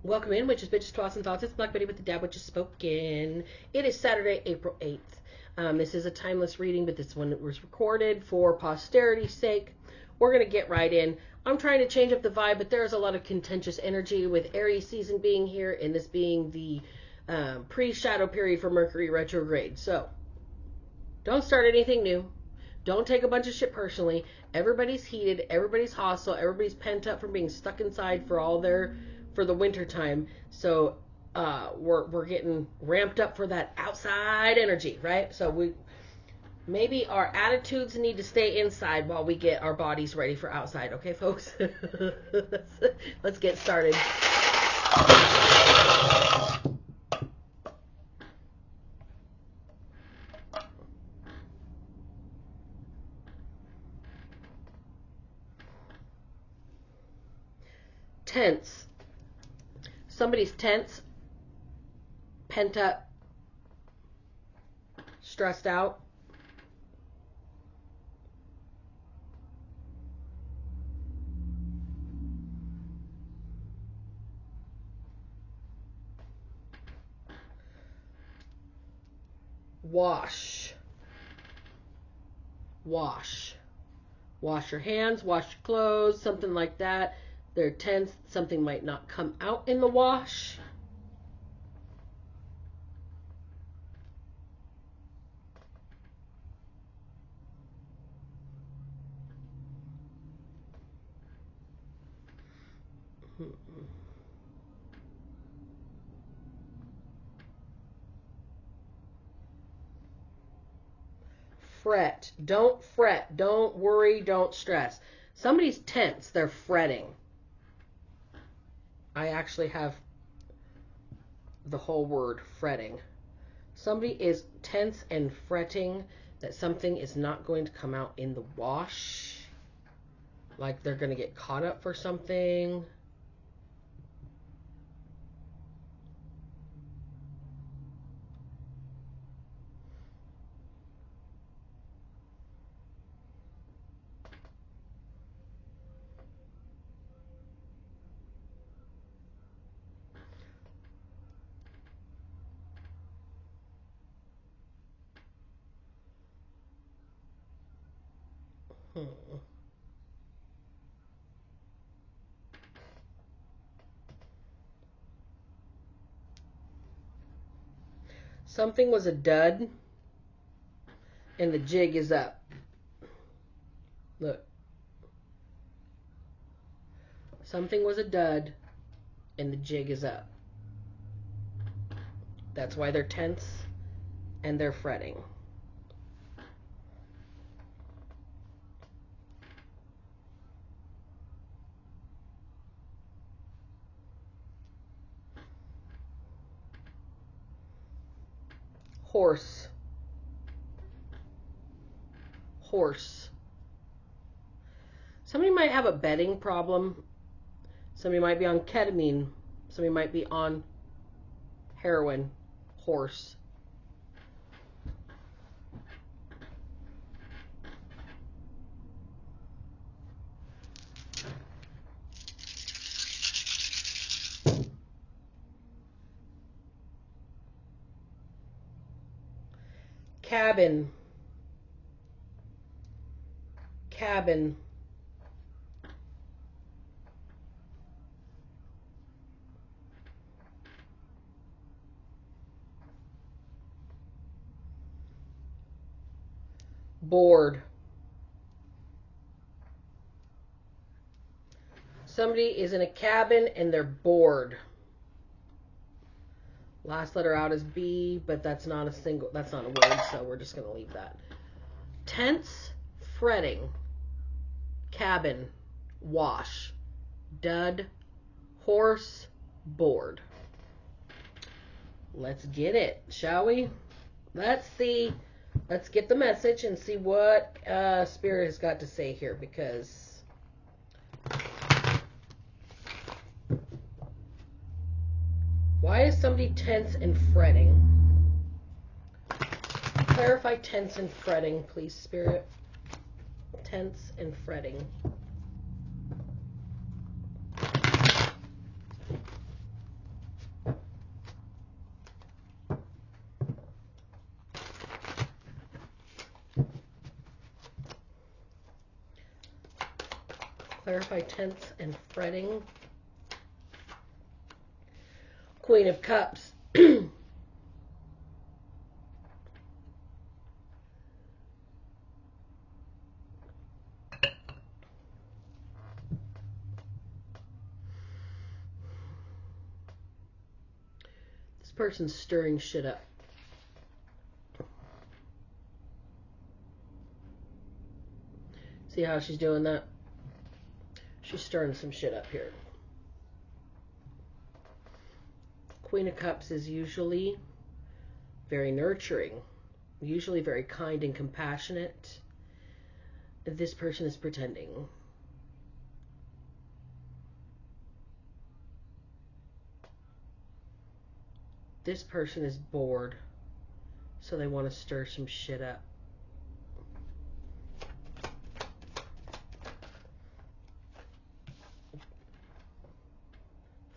Welcome in, witches, bitches, twas, and thoughts. It's Black Betty with the Dab Witch Spoken. It is Saturday, April 8th. This is a timeless reading, but this one was recorded for posterity's sake. We're going to get right in. I'm trying to change up the vibe, but there's a lot of contentious energy with Aries season being here, and this being the pre-shadow period for Mercury retrograde. So, don't start anything new. Don't take a bunch of shit personally. Everybody's heated. Everybody's hostile. Everybody's pent up from being stuck inside for the winter time. So we're getting ramped up for that outside energy, right? So maybe our attitudes need to stay inside while we get our bodies ready for outside. Okay, folks? Let's get started. Tense. Somebody's tense, pent up, stressed out. Wash. Wash your hands, wash your clothes, something like that. They're tense. Something might not come out in the wash. Fret. Don't fret. Don't worry. Don't stress. Somebody's tense. They're fretting. I actually have the whole word fretting. Somebody is tense and fretting that something is not going to come out in the wash. Like they're going to get caught up for something. Something was a dud, and the jig is up. Look. Something was a dud, and the jig is up. That's why they're tense, and they're fretting. Horse. Somebody might have a betting problem. Somebody might be on ketamine. Somebody might be on heroin. Horse. Cabin. Bored. Somebody is in a cabin and they're bored. Last letter out is B, but that's not a word, so we're just going to leave that. Tense, fretting, cabin, wash, dud, horse, bored. Let's get it, shall we? Let's see. Let's get the message and see what Spirit has got to say here, because why is somebody tense and fretting? Clarify tense and fretting, please, Spirit. Tense and fretting. Clarify tense and fretting. Queen of Cups. This person's stirring shit up. See how she's doing that? She's stirring some shit up here. Queen of Cups is usually very nurturing, usually very kind and compassionate. This person is pretending. This person is bored, so they want to stir some shit up.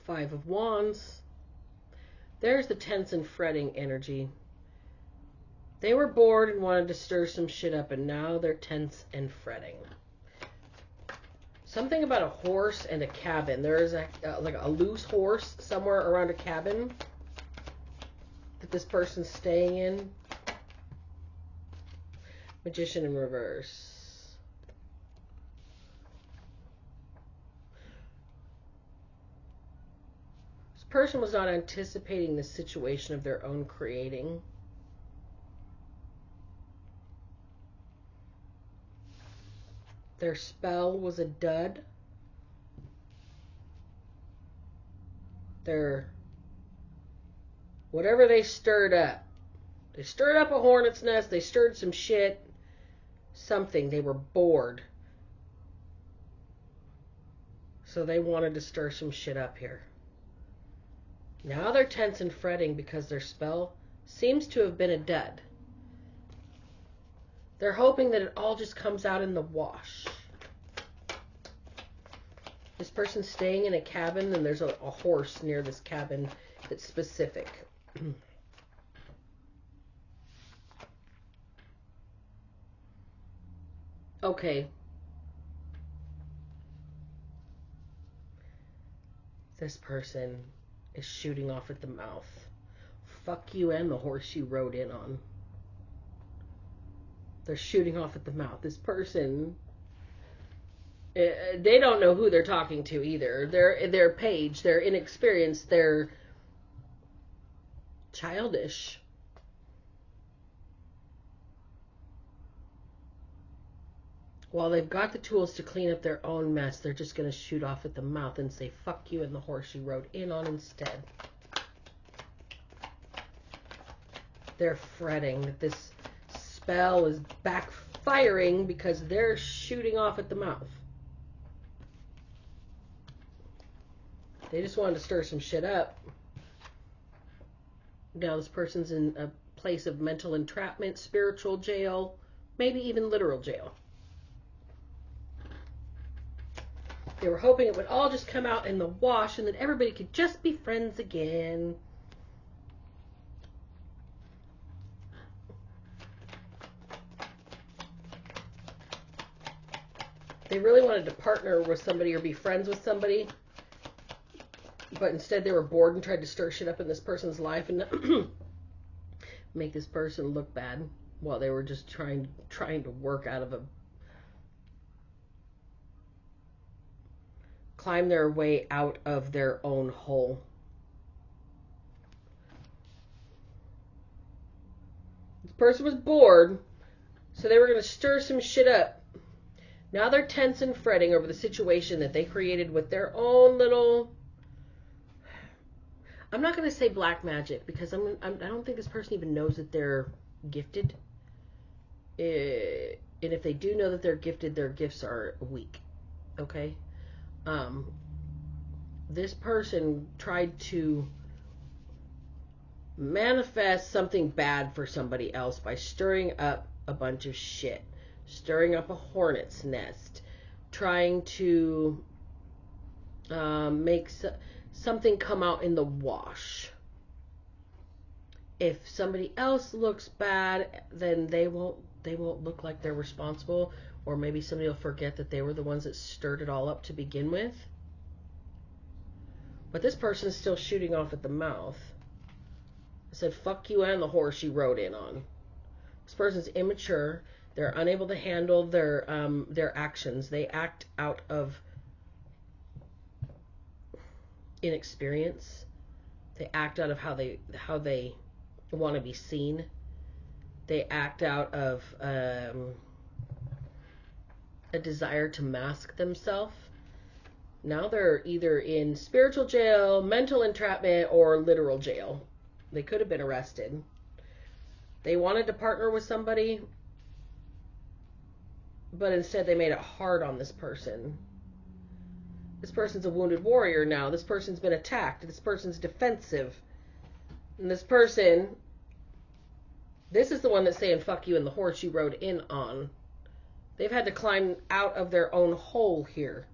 Five of Wands. There's the tense and fretting energy. They were bored and wanted to stir some shit up, and now they're tense and fretting. Something about a horse and a cabin. There is like a loose horse somewhere around a cabin that this person's staying in. Magician in reverse. Person was not anticipating the situation of their own creating. Their spell was a dud. Whatever they stirred up. They stirred up a hornet's nest. They stirred some shit. Something. They were bored. So they wanted to stir some shit up here. Now they're tense and fretting because their spell seems to have been a dud. They're hoping that it all just comes out in the wash. This person's staying in a cabin, and there's a horse near this cabin that's specific. Okay. This person is shooting off at the mouth. Fuck you and the horse you rode in on. They're shooting off at the mouth. This person, they don't know who they're talking to either. They're page. They're inexperienced. They're childish. While they've got the tools to clean up their own mess, they're just going to shoot off at the mouth and say, fuck you and the horse you rode in on instead. They're fretting that this spell is backfiring because they're shooting off at the mouth. They just wanted to stir some shit up. Now this person's in a place of mental entrapment, spiritual jail, maybe even literal jail. They were hoping it would all just come out in the wash and that everybody could just be friends again. They really wanted to partner with somebody or be friends with somebody, but instead they were bored and tried to stir shit up in this person's life and make this person look bad while they were just trying to work out of climb their way out of their own hole. This person was bored, so they were going to stir some shit up. Now they're tense and fretting over the situation that they created with their own little... I'm not going to say black magic because I don't think this person even knows that they're gifted. And if they do know that they're gifted, their gifts are weak. Okay? This person tried to manifest something bad for somebody else by stirring up a bunch of shit, stirring up a hornet's nest, trying to make something come out in the wash. If somebody else looks bad, then they won't look like they're responsible. Or maybe somebody will forget that they were the ones that stirred it all up to begin with. But this person's still shooting off at the mouth. I said, fuck you and the horse you rode in on. This person's immature. They're unable to handle their actions. They act out of inexperience. They act out of how they want to be seen. They act out of a desire to mask themselves. Now they're either in spiritual jail, mental entrapment, or literal jail. They could have been arrested. They wanted to partner with somebody, but instead they made it hard on this person. This person's a wounded warrior now. This person's been attacked. This person's defensive. And this person, this is the one that's saying fuck you and the horse you rode in on. They've had to climb out of their own hole here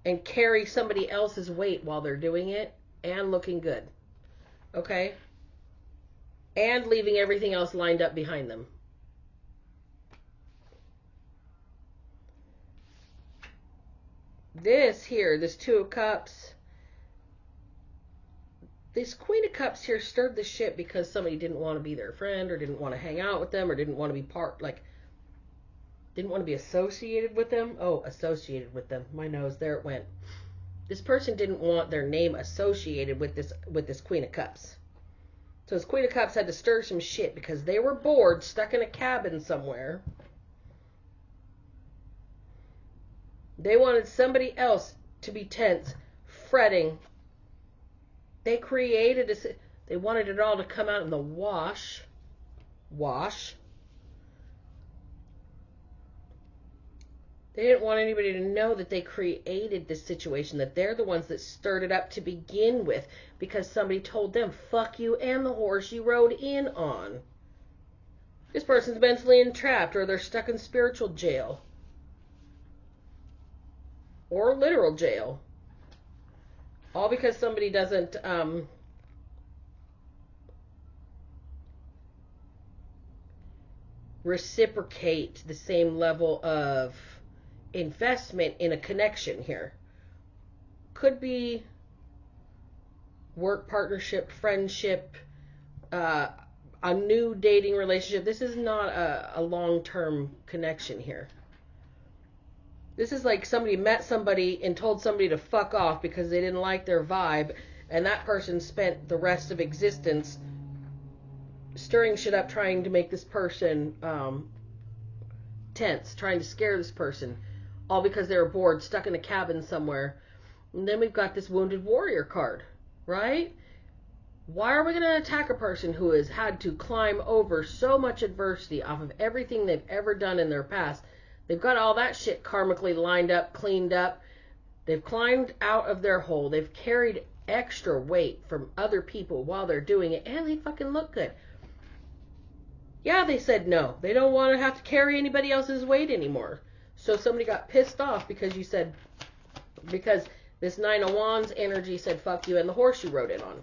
and carry somebody else's weight while they're doing it and looking good. Okay? And leaving everything else lined up behind them. This here, this Two of Cups, this Queen of Cups here stirred the shit because somebody didn't want to be their friend or didn't want to hang out with them or didn't want to be didn't want to be associated with them. Oh, associated with them. My nose, there it went. This person didn't want their name associated with this Queen of Cups. So this Queen of Cups had to stir some shit because they were bored, stuck in a cabin somewhere. They wanted somebody else to be tense, fretting. They created they wanted it all to come out in the wash. They didn't want anybody to know that they created this situation, that they're the ones that stirred it up to begin with, because somebody told them, fuck you and the horse you rode in on. This person's mentally entrapped, or they're stuck in spiritual jail. Or literal jail. All because somebody doesn't reciprocate the same level of investment in a connection here. Could be work partnership, friendship, a new dating relationship. This is not a long-term connection here. This is like somebody met somebody and told somebody to fuck off because they didn't like their vibe, and that person spent the rest of existence stirring shit up, trying to make this person tense, trying to scare this person, all because they were bored, stuck in a cabin somewhere. And then we've got this wounded warrior card, right? Why are we going to attack a person who has had to climb over so much adversity off of everything they've ever done in their past? They've got all that shit karmically lined up, cleaned up. They've climbed out of their hole. They've carried extra weight from other people while they're doing it, and they fucking look good. Yeah, they said no. They don't want to have to carry anybody else's weight anymore. So somebody got pissed off because because this Nine of Wands energy said fuck you and the horse you rode in on.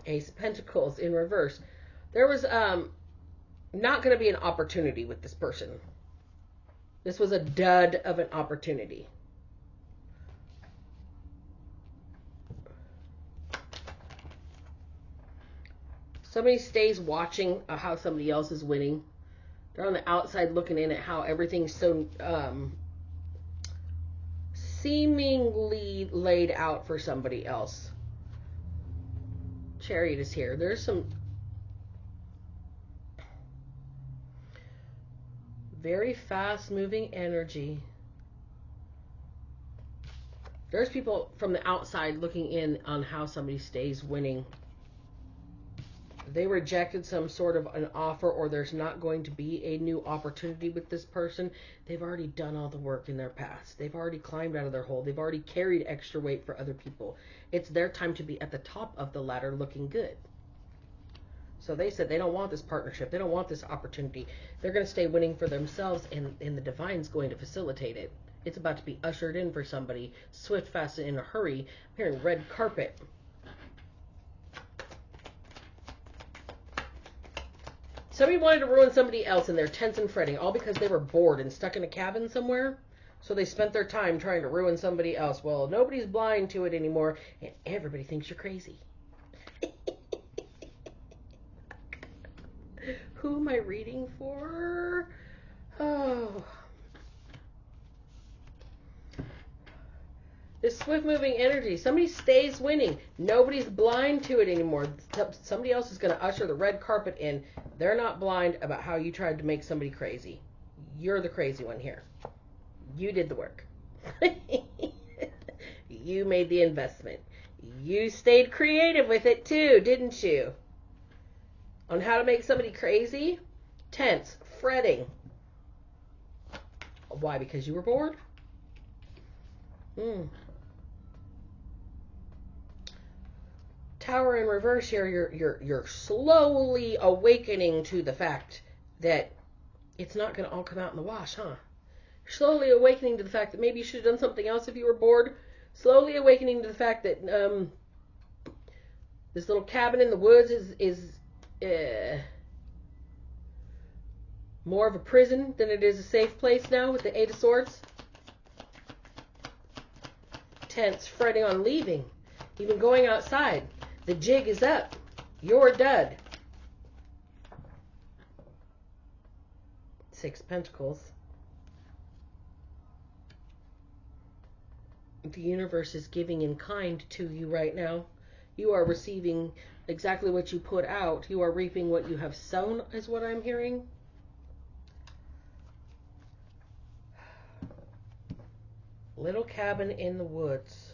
Ace of Pentacles in reverse. There was not going to be an opportunity with this person. This was a dud of an opportunity. Somebody stays watching how somebody else is winning. They're on the outside looking in at how everything's so seemingly laid out for somebody else. Chariot is here. There's some very fast moving energy. There's people from the outside looking in on how somebody stays winning. They rejected some sort of an offer, or there's not going to be a new opportunity with this person. They've already done all the work in their past. They've already climbed out of their hole. They've already carried extra weight for other people. It's their time to be at the top of the ladder looking good. So they said they don't want this partnership. They don't want this opportunity. They're going to stay winning for themselves, and the divine's going to facilitate it. It's about to be ushered in for somebody. Swift, fast, and in a hurry. I'm hearing red carpet. Somebody wanted to ruin somebody else and they're tense and fretting, all because they were bored and stuck in a cabin somewhere. So they spent their time trying to ruin somebody else. Well, nobody's blind to it anymore, and everybody thinks you're crazy. Who am I reading for? Oh. This swift-moving energy. Somebody stays winning. Nobody's blind to it anymore. Somebody else is going to usher the red carpet in. They're not blind about how you tried to make somebody crazy. You're the crazy one here. You did the work. You made the investment. You stayed creative with it too, didn't you? On how to make somebody crazy? Tense, fretting. Why? Because you were bored? Tower in reverse here, you're slowly awakening to the fact that it's not going to all come out in the wash, huh? You're slowly awakening to the fact that maybe you should have done something else if you were bored. Slowly awakening to the fact that this little cabin in the woods is more of a prison than it is a safe place now with the Eight of Swords. Tense, fretting on leaving, even going outside. The jig is up. You're dud. Six Pentacles. The universe is giving in kind to you right now. You are receiving exactly what you put out. You are reaping what you have sown, is what I'm hearing. Little cabin in the woods.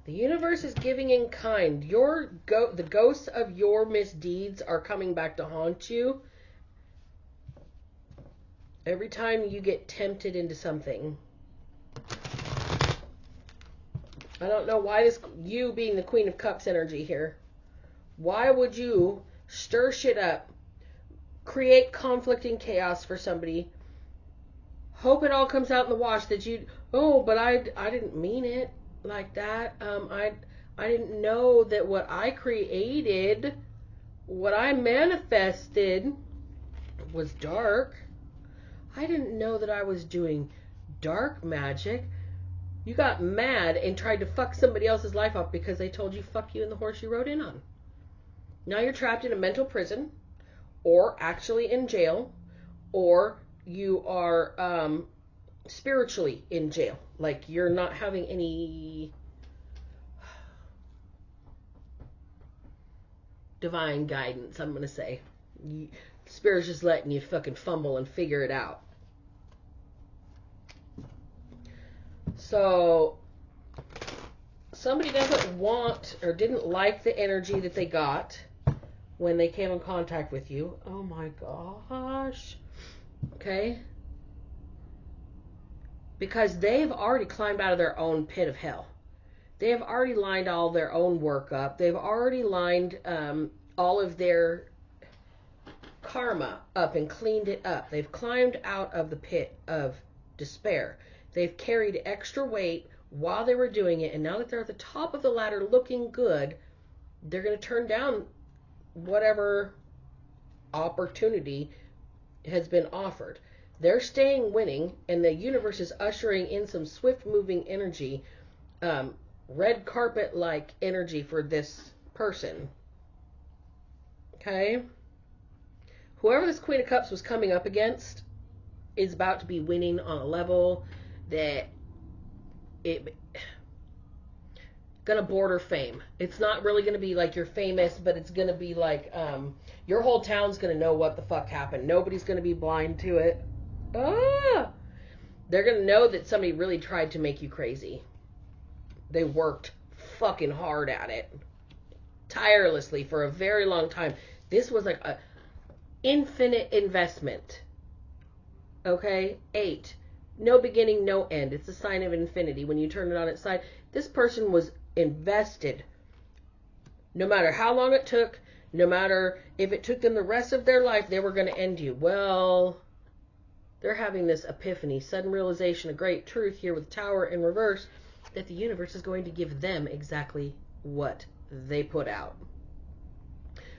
The universe is giving in kind. The ghosts of your misdeeds are coming back to haunt you. Every time you get tempted into something. I don't know why you being the Queen of Cups energy here. Why would you stir shit up, create conflict and chaos for somebody, hope it all comes out in the wash that but I didn't mean it like that. I didn't know that what I created, what I manifested was dark. I didn't know that I was doing dark magic. You got mad and tried to fuck somebody else's life up because they told you fuck you in the horse you rode in on. Now you're trapped in a mental prison, or actually in jail, or you are spiritually in jail. Like you're not having any divine guidance, I'm going to say. Spirit's just letting you fucking fumble and figure it out. So somebody doesn't want or didn't like the energy that they got when they came in contact with you. Oh my gosh. Okay? Because they've already climbed out of their own pit of hell. They have already lined all their own work up. They've already lined all of their karma up and cleaned it up. They've climbed out of the pit of despair. They've carried extra weight while they were doing it, and now that they're at the top of the ladder looking good, they're going to turn down whatever opportunity has been offered. They're staying winning, and the universe is ushering in some swift-moving energy, red carpet-like energy for this person. Okay? Whoever this Queen of Cups was coming up against is about to be winning on a level that it gonna border fame. It's not really gonna be like you're famous, but it's gonna be like your whole town's gonna know what the fuck happened. Nobody's gonna be blind to it. They're gonna know that somebody really tried to make you crazy. They worked fucking hard at it, tirelessly for a very long time. This was like a infinite investment. Okay? 8. No beginning, no end. It's a sign of infinity. When you turn it on its side, this person was invested. No matter how long it took, no matter if it took them the rest of their life, they were going to end you. Well, They're having this epiphany, sudden realization, a great truth here with Tower in reverse, that the universe is going to give them exactly what they put out.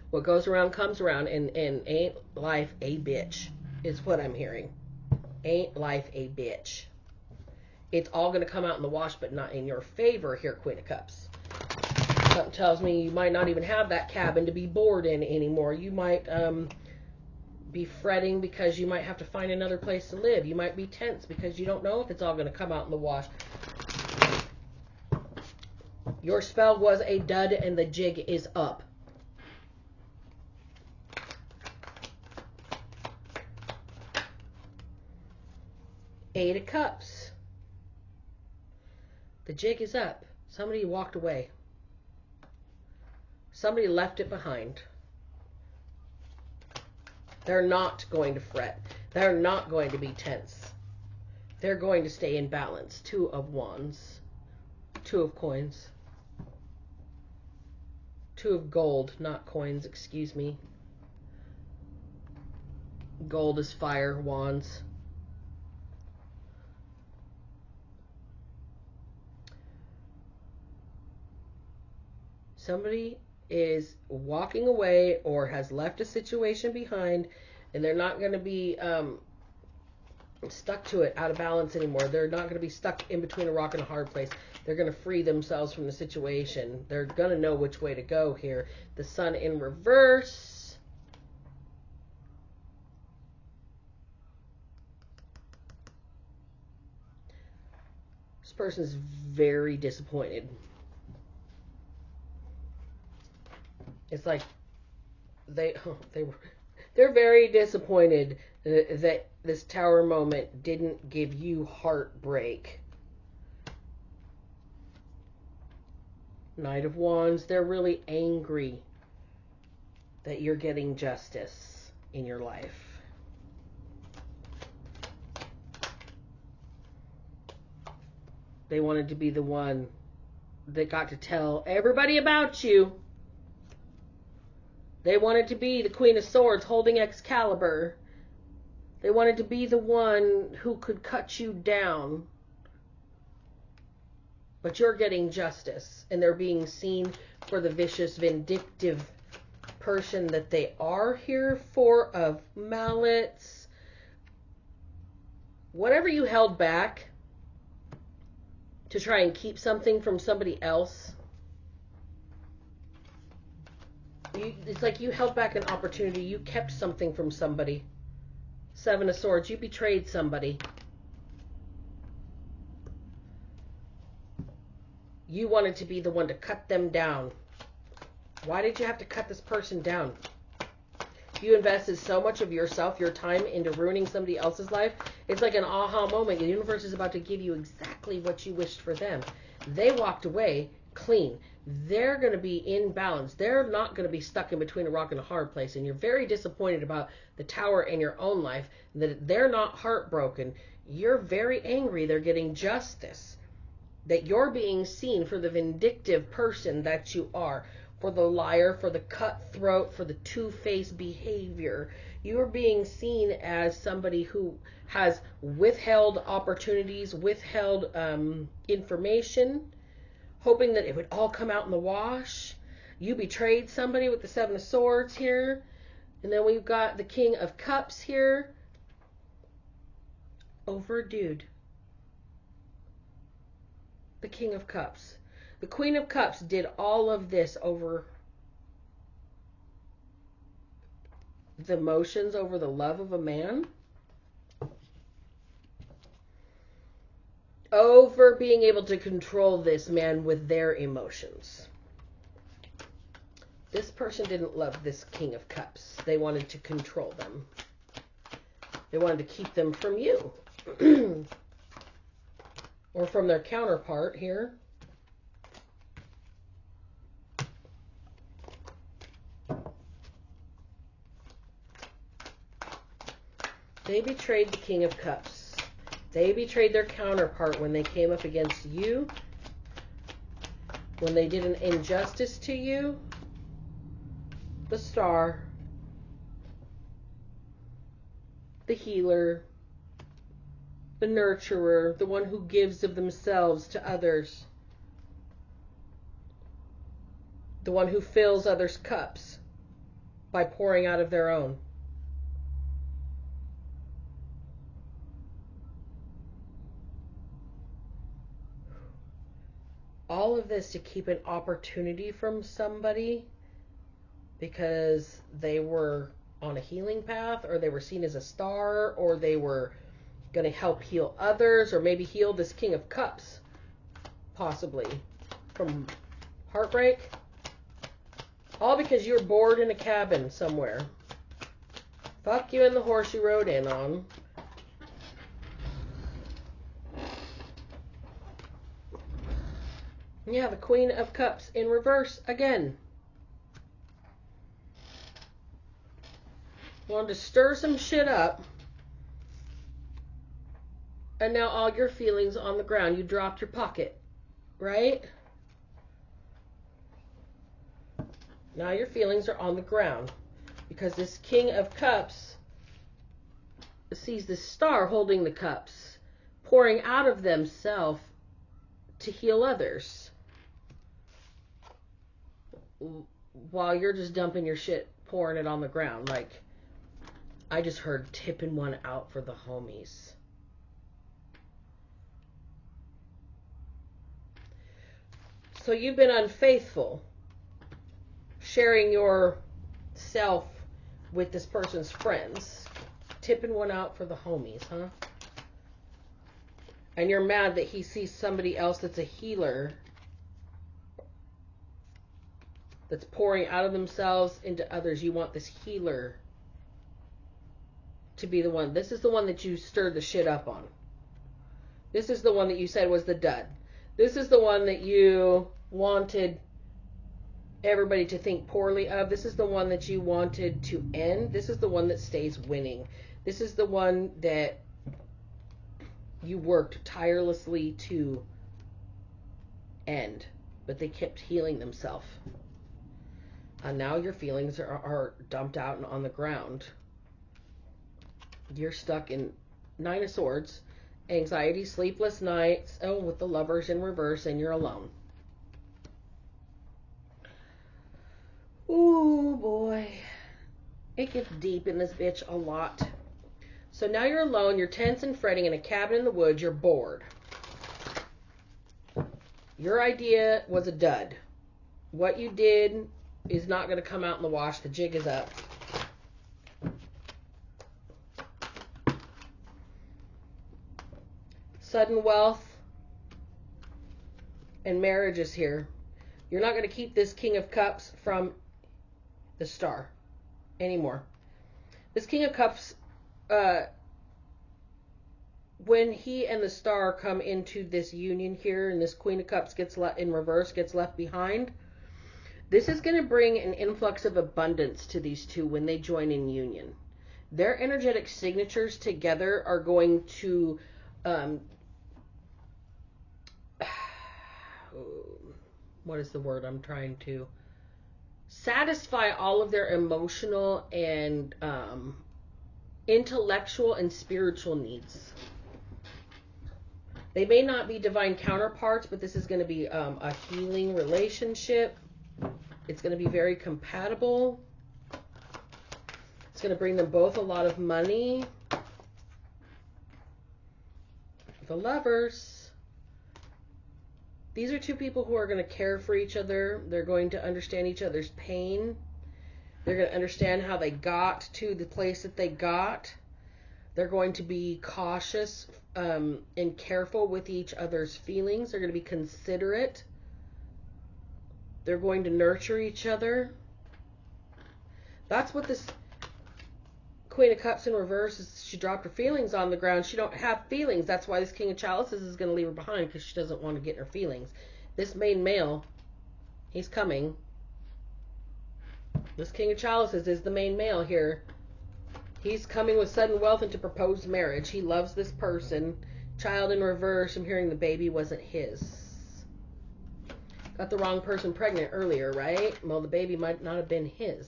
What goes around comes around, and ain't life a bitch, is what I'm hearing. Ain't life a bitch. It's all going to come out in the wash, but not in your favor here, Queen of Cups. Something tells me you might not even have that cabin to be bored in anymore. You might be fretting because you might have to find another place to live. You might be tense because you don't know if it's all going to come out in the wash. Your spell was a dud and the jig is up. Eight of Cups. The jig is up. Somebody walked away. Somebody left it behind. They're not going to fret. They're not going to be tense. They're going to stay in balance. Two of Wands. Two of Coins. Two of Gold, not coins, excuse me. Gold is fire, Wands. Somebody is walking away or has left a situation behind, and they're not going to be stuck to it, out of balance anymore. They're not going to be stuck in between a rock and a hard place. They're going to free themselves from the situation. They're going to know which way to go here. The Sun in reverse. This person's very disappointed. It's like they're very disappointed that this Tower moment didn't give you heartbreak. Knight of Wands, they're really angry that you're getting justice in your life. They wanted to be the one that got to tell everybody about you. They wanted to be the Queen of Swords holding Excalibur. They wanted to be the one who could cut you down. But you're getting justice, and they're being seen for the vicious, vindictive person that they are here for, of mallets. Whatever you held back to try and keep something from somebody else, it's like you held back an opportunity. You kept something from somebody. Seven of Swords, you betrayed somebody. You wanted to be the one to cut them down. Why did you have to cut this person down? You invested so much of yourself, your time, into ruining somebody else's life. It's like an aha moment. The universe is about to give you exactly what you wished for them. They walked away clean. They're going to be in balance. They're not going to be stuck in between a rock and a hard place. And you're very disappointed about the Tower in your own life, that they're not heartbroken. You're very angry they're getting justice, that you're being seen for the vindictive person that you are, for the liar, for the cutthroat, for the two-faced behavior. You're being seen as somebody who has withheld opportunities, withheld information, hoping that it would all come out in the wash. You betrayed somebody with the Seven of Swords here. And then we've got the King of Cups here. Over a dude. The King of Cups. The Queen of Cups did all of this over the emotions, over the love of a man. Over being able to control this man with their emotions. This person didn't love this King of Cups. They wanted to control them. They wanted to keep them from you. Or from their counterpart here. They betrayed the King of Cups. They betrayed their counterpart when they came up against you. When they did an injustice to you. The Star. The Healer. the nurturer, the one who gives of themselves to others, the one who fills others' cups by pouring out of their own. All of this to keep an opportunity from somebody because they were on a healing path, or they were seen as a star, or they were going to help heal others, or maybe heal this King of Cups, possibly, from heartbreak. All because you were bored in a cabin somewhere. Fuck you and the horse you rode in on. Yeah, the Queen of Cups in reverse again. Wanted to stir some shit up. And now all your feelings on the ground. You dropped your pocket, right? Now your feelings are on the ground. Because this King of Cups sees this star holding the cups, pouring out of themselves to heal others. While you're just dumping your shit, pouring it on the ground. Like, I just heard tipping one out for the homies. So you've been unfaithful, sharing your self with this person's friends. Tipping one out for the homies, huh? And you're mad that he sees somebody else that's a healer, that's pouring out of themselves into others. You want this healer to be the one. This is the one that you stirred the shit up on. This is the one that you said was the dud. This is the one that you wanted everybody to think poorly of. This is the one that you wanted to end. This is the one that stays winning. This is the one that you worked tirelessly to end, but they kept healing themselves. And now your feelings are dumped out and on the ground. You're stuck in Nine of Swords, anxiety, sleepless nights, oh, with the Lovers in reverse, and you're alone. Ooh, boy. It gets deep in this bitch a lot. So now you're alone, you're tense and fretting in a cabin in the woods, you're bored. Your idea was a dud. What you did is not going to come out in the wash. The jig is up. Sudden wealth and marriage is here. You're not going to keep this King of Cups from the star anymore. This King of Cups, when he and the star come into this union here, and this Queen of Cups gets in reverse, gets left behind, this is going to bring an influx of abundance to these two when they join in union. Their energetic signatures together are going to what is the word I'm trying to satisfy all of their emotional and intellectual and spiritual needs. They may not be divine counterparts, but this is going to be a healing relationship. It's going to be very compatible. It's going to bring them both a lot of money. The Lovers. These are two people who are going to care for each other. They're going to understand each other's pain. They're going to understand how they got to the place that they got. They're going to be cautious and careful with each other's feelings. They're going to be considerate. They're going to nurture each other. That's what this Queen of Cups in reverse is. She dropped her feelings on the ground. She don't have feelings. That's why this King of Chalices is going to leave her behind, because she doesn't want to get her feelings. This main male, he's coming. This King of Chalices is the main male here. He's coming with sudden wealth into proposed marriage. He loves this person. Child in reverse. I'm hearing the baby wasn't his. Got the wrong person pregnant earlier, right? Well, the baby might not have been his.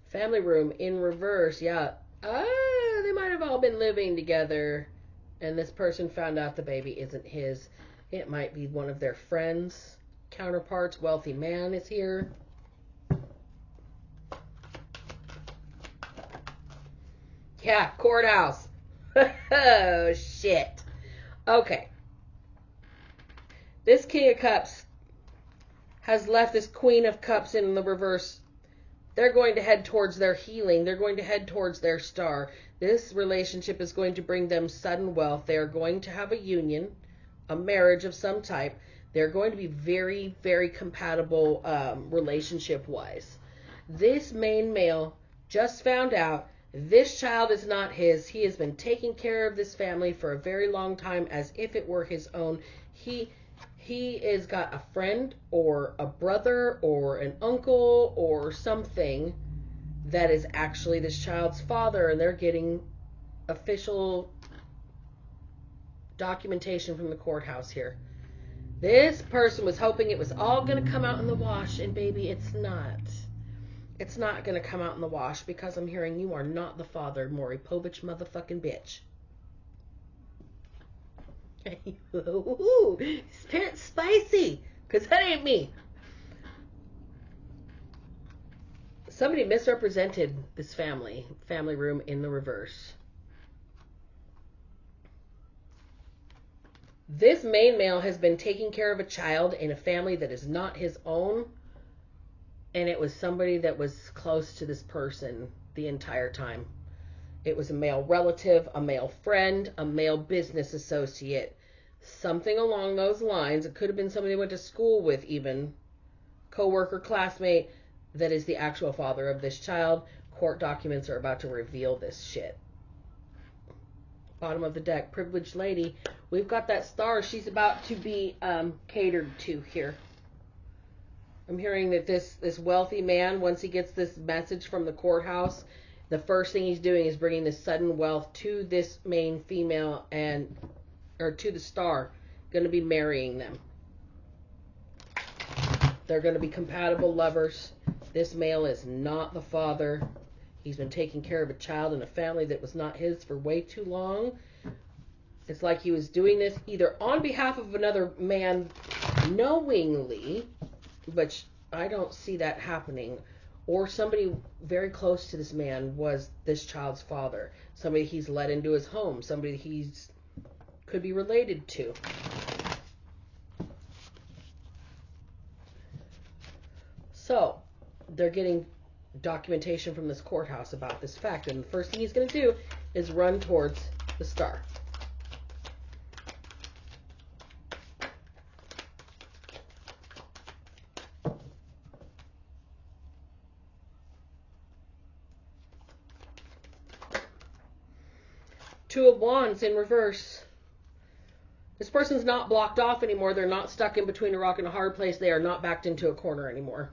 Family room in reverse. Yeah. They might have all been living together, and this person found out the baby isn't his. It might be one of their friends, counterparts. Wealthy man is here. Yeah, courthouse. Oh, shit. Okay. This King of Cups has left this Queen of Cups in the reverse. They're going to head towards their healing. They're going to head towards their star. This relationship is going to bring them sudden wealth. They are going to have a union, a marriage of some type. They're going to be very, very compatible relationship-wise. This main male just found out this child is not his. He has been taking care of this family for a very long time as if it were his own. He has got a friend or a brother or an uncle or something that is actually this child's father, and they're getting official documentation from the courthouse here. This person was hoping it was all going to come out in the wash, and baby, it's not. It's not going to come out in the wash because I'm hearing you are not the father, Maury Povich motherfucking bitch. Ooh, spirit spicy, because that ain't me. Somebody misrepresented this family room in the reverse. This main male has been taking care of a child in a family that is not his own, and it was somebody that was close to this person the entire time. It was a male relative, a male friend, a male business associate, something along those lines. It could have been somebody they went to school with, even co-worker, classmate, that is the actual father of this child. Court documents are about to reveal this shit. Bottom of the deck, privileged lady. We've got that star. She's about to be catered to here. I'm hearing that this wealthy man, once he gets this message from the courthouse, the first thing he's doing is bringing this sudden wealth to this main female or to the star. Going to be marrying them. They're going to be compatible lovers. This male is not the father. He's been taking care of a child in a family that was not his for way too long. It's like he was doing this either on behalf of another man knowingly, but I don't see that happening, or somebody very close to this man was this child's father. Somebody he's let into his home. Somebody he's could be related to. So, they're getting documentation from this courthouse about this fact, and the first thing he's going to do is run towards the star. Two of Wands in reverse. This person's not blocked off anymore. They're not stuck in between a rock and a hard place. They are not backed into a corner anymore.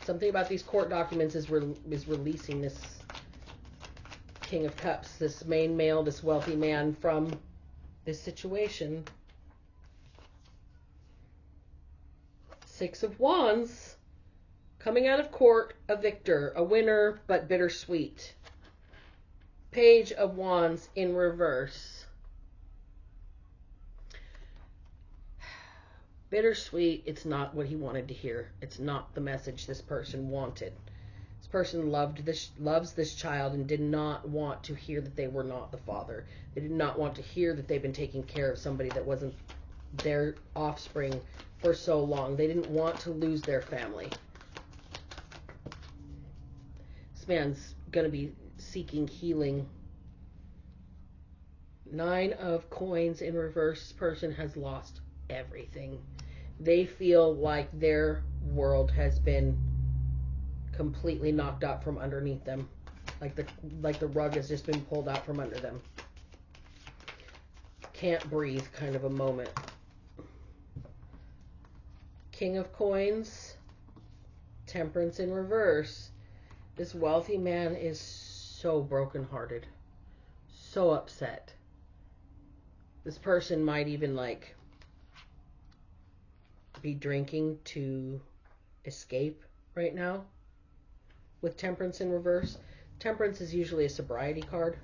Something about these court documents is releasing this King of Cups, this main male, this wealthy man from this situation. Six of Wands, coming out of court, a victor, a winner, but bittersweet. Page of Wands in reverse. Bittersweet, it's not what he wanted to hear. It's not the message this person wanted. This person loves this child and did not want to hear that they were not the father. They did not want to hear that they've been taking care of somebody that wasn't their offspring for so long. They didn't want to lose their family. This man's going to be seeking healing. Nine of Coins in reverse. This person has lost everything. They feel like their world has been completely knocked out from underneath them. Like the rug has just been pulled out from under them. Can't breathe kind of a moment. King of Coins. Temperance in reverse. This wealthy man is so brokenhearted. So upset. This person might even be drinking to escape right now with Temperance in reverse. Temperance is usually a sobriety card.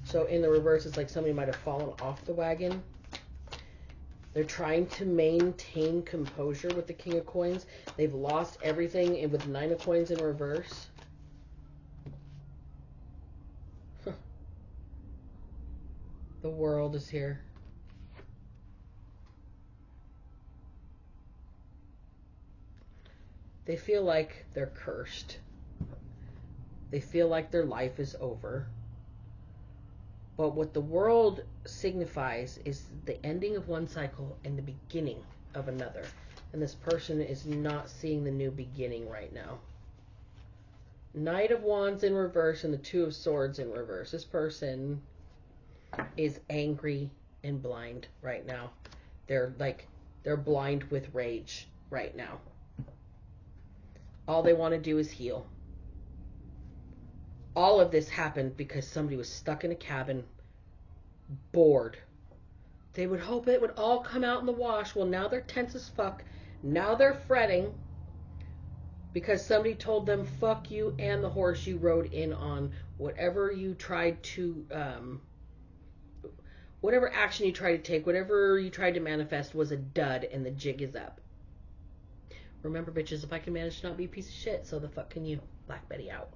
So in the reverse, it's like somebody might have fallen off the wagon. They're trying to maintain composure with the King of Coins. They've lost everything, and with the Nine of Coins in reverse. The World is here. They feel like they're cursed. They feel like their life is over. But what the World signifies is the ending of one cycle and the beginning of another. And this person is not seeing the new beginning right now. Knight of Wands in reverse and the Two of Swords in reverse. This person is angry and blind right now. They're blind with rage right now. All they want to do is heal. All of this happened because somebody was stuck in a cabin, bored. They would hope it would all come out in the wash. Well, now they're tense as fuck. Now they're fretting because somebody told them, fuck you and the horse you rode in on. Whatever you tried to, whatever action you tried to take, whatever you tried to manifest was a dud, and the jig is up. Remember, bitches, if I can manage to not be a piece of shit, so the fuck can you. Black Betty out.